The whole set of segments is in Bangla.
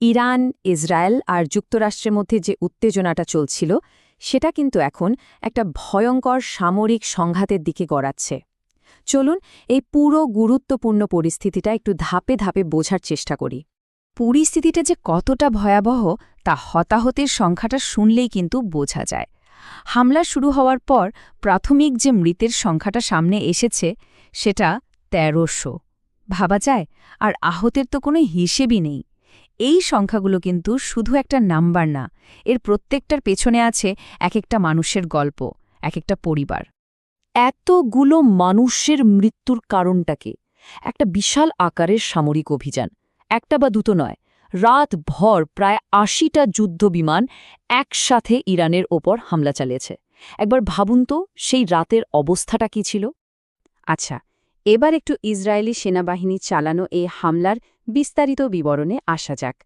ইরান, ইসরায়েল আর যুক্তরাষ্ট্রের মধ্যে যে উত্তেজনাটা চলছিল সেটা কিন্তু এখন একটা ভয়ঙ্কর সামরিক সংঘাতের দিকে গড়াচ্ছে। চলুন এই পুরো গুরুত্বপূর্ণ পরিস্থিতিটা একটু ধাপে ধাপে বোঝার চেষ্টা করি। পরিস্থিতিটা যে কতটা ভয়াবহ তা হতাহতের সংখ্যাটা শুনলেই কিন্তু বোঝা যায়। হামলা শুরু হওয়ার পর প্রাথমিক যে মৃতের সংখ্যাটা সামনে এসেছে সেটা ১৩০০। ভাবা যায়? আর আহতের তো কোনো হিসেবই নেই। এই সংখ্যাগুলো কিন্তু শুধু একটা নাম্বার না, এর প্রত্যেকটার পেছনে আছে এক একটা মানুষের গল্প, এক একটা পরিবার। এতগুলো মানুষের মৃত্যুর কারণটাকে একটা বিশাল আকারের সামরিক অভিযান, একটা বা দুটো নয়, রাতভর প্রায় ৮০টা যুদ্ধবিমান একসাথে ইরানের ওপর হামলা চালিয়েছে। একবার ভাবুন তো সেই রাতের অবস্থাটা কি ছিল। আচ্ছা, এবার একটু ইসরায়েলি সেনাবাহিনী চালানো এই হামলার বিস্তারিত বিবরণে আসা যাক।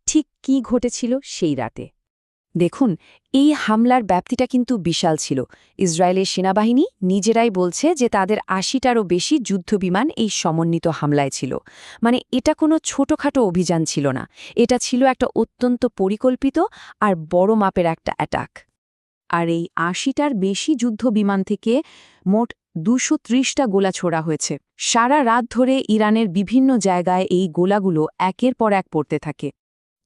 ঠিক কী ঘটেছিল সেই রাতে? দেখুন, এই হামলার ব্যাপ্তিটা কিন্তু বিশাল ছিল। ইসরায়েলের সেনাবাহিনী নিজেরাই বলছে যে তাদের ৮০টারও বেশি যুদ্ধবিমান এই সমন্বিত হামলায় ছিল। মানে এটা কোনো ছোটখাটো অভিযান ছিল না, এটা ছিল একটা অত্যন্ত পরিকল্পিত আর বড় মাপের একটা অ্যাটাক। আর এই ৮০টার বেশি যুদ্ধবিমান থেকে মোট ২৩০টা গোলা ছোড়া হয়েছে। সারা রাত ধরে ইরানের বিভিন্ন জায়গায় এই গোলাগুলো একের পর এক পড়তে থাকে।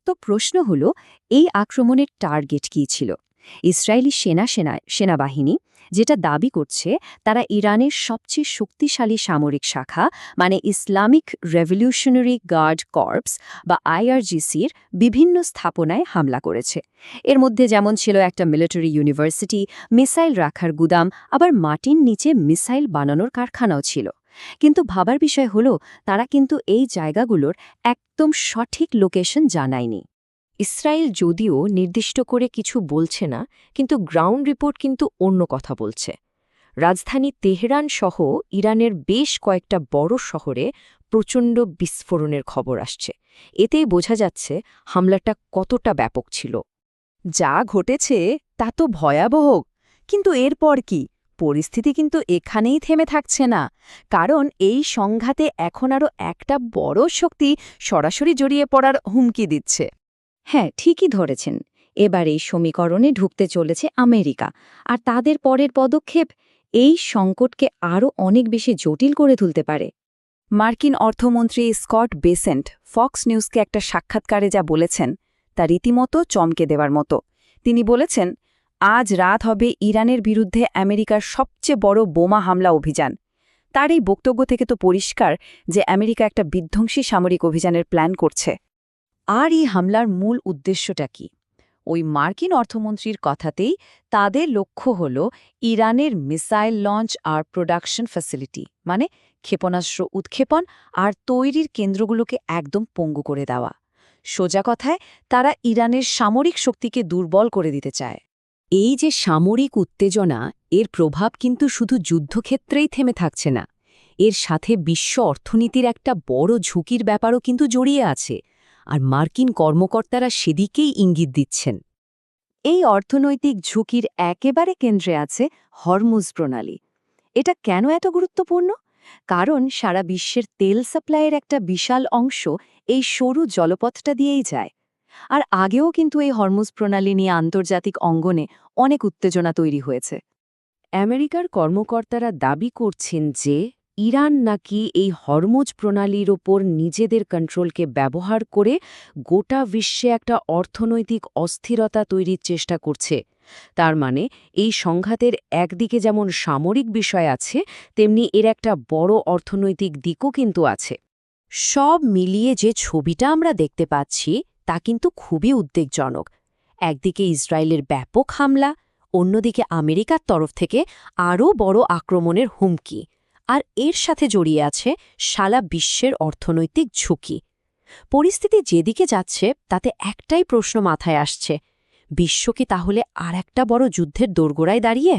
তো প্রশ্ন হল, এই আক্রমণের টার্গেট কী ছিল? ইসরায়েলি সেনাবাহিনী যেটা দাবি করছে তারা ইরানের সবচেয়ে শক্তিশালী সামরিক শাখা মানে ইসলামিক রেভলিউশনারি গার্ড কর্পস বা আইআরজিসির বিভিন্ন স্থাপনায় হামলা করেছে। এর মধ্যে যেমন ছিল একটা মিলিটারি ইউনিভার্সিটি, মিসাইল রাখার গুদাম, আবার মাটির নিচে মিসাইল বানানোর কারখানাও ছিল। কিন্তু ভাবার বিষয় হল, তারা কিন্তু এই জায়গাগুলোর একদম সঠিক লোকেশন জানায়নি। ইসরায়েল যদিও নির্দিষ্ট করে কিছু বলছে না, কিন্তু গ্রাউন্ড রিপোর্ট কিন্তু অন্য কথা বলছে। রাজধানী তেহরান সহ ইরানের বেশ কয়েকটা বড় শহরে প্রচণ্ড বিস্ফোরণের খবর আসছে। এতেই বোঝা যাচ্ছে হামলাটা কতটা ব্যাপক ছিল। যা ঘটেছে তা তো ভয়াবহ, কিন্তু এরপর কি? পরিস্থিতি কিন্তু এখানেই থেমে থাকছে না, কারণ এই সংঘাতে এখন আরও একটা বড় শক্তি সরাসরি জড়িয়ে পড়ার হুমকি দিচ্ছে। হ্যাঁ, ঠিকই ধরেছেন। এবার এই সমীকরণে ঢুকতে চলেছে আমেরিকা, আর তাদের পরের পদক্ষেপ এই সংকটকে আরও অনেক বেশি জটিল করে তুলতে পারে। মার্কিন অর্থমন্ত্রী স্কট বেসেন্ট ফক্স নিউজকে একটা সাক্ষাৎকারে যা বলেছেন তা রীতিমতো চমকে দেওয়ার মতো। তিনি বলেছেন, আজ রাত হবে ইরানের বিরুদ্ধে আমেরিকার সবচেয়ে বড় বোমা হামলা অভিযান। তার এই বক্তব্য থেকে তো পরিষ্কার যে আমেরিকা একটা বিধ্বংসী সামরিক অভিযানের প্ল্যান করছে। আর এই হামলার মূল উদ্দেশ্যটা কি? ওই মার্কিন অর্থমন্ত্রীর কথাতেই তাদের লক্ষ্য হল ইরানের মিসাইল লঞ্চ আর প্রোডাকশন ফ্যাসিলিটি, মানে ক্ষেপণাস্ত্র উৎক্ষেপণ আর তৈরির কেন্দ্রগুলোকে একদম পঙ্গু করে দেওয়া। সোজা কথায় তারা ইরানের সামরিক শক্তিকে দুর্বল করে দিতে চায়। এই যে সামরিক উত্তেজনা, এর প্রভাব কিন্তু শুধু যুদ্ধক্ষেত্রেই থেমে থাকছে না, এর সাথে বিশ্ব অর্থনীতির একটা বড় ঝুঁকির ব্যাপারও কিন্তু জড়িয়ে আছে, আর মার্কিন কর্মকর্তারা সেদিকেই ইঙ্গিত দিচ্ছেন। এই অর্থনৈতিক ঝুঁকির একেবারে কেন্দ্রে আছে হরমুজ প্রণালী। এটা কেন এত গুরুত্বপূর্ণ? কারণ সারা বিশ্বের তেল সাপ্লাইয়ের একটা বিশাল অংশ এই সরু জলপথটা দিয়েই যায়। আর আগেও কিন্তু এই হরমুজ প্রণালী নিয়ে আন্তর্জাতিক অঙ্গনে অনেক উত্তেজনা তৈরি হয়েছে। আমেরিকার কর্মকর্তারা দাবি করছেন যে ইরান নাকি এই হরমুজ প্রণালীর ওপর নিজেদের কন্ট্রোলকে ব্যবহার করে গোটা বিশ্বে একটা অর্থনৈতিক অস্থিরতা তৈরির চেষ্টা করছে। তার মানে এই সংঘাতের একদিকে যেমন সামরিক বিষয় আছে, তেমনি এর একটা বড় অর্থনৈতিক দিকও কিন্তু আছে। সব মিলিয়ে যে ছবিটা আমরা দেখতে পাচ্ছি তা কিন্তু খুবই উদ্বেগজনক। একদিকে ইসরায়েলের ব্যাপক হামলা, অন্যদিকে আমেরিকার তরফ থেকে আরও বড় আক্রমণের হুমকি, আর এর সাথে জড়িয়ে আছে সারা বিশ্বের অর্থনৈতিক ঝুঁকি। পরিস্থিতি যেদিকে যাচ্ছে তাতে একটাই প্রশ্ন মাথায় আসছে, বিশ্ব কি তাহলে আর একটা বড় যুদ্ধের দোরগোড়ায় দাঁড়িয়ে?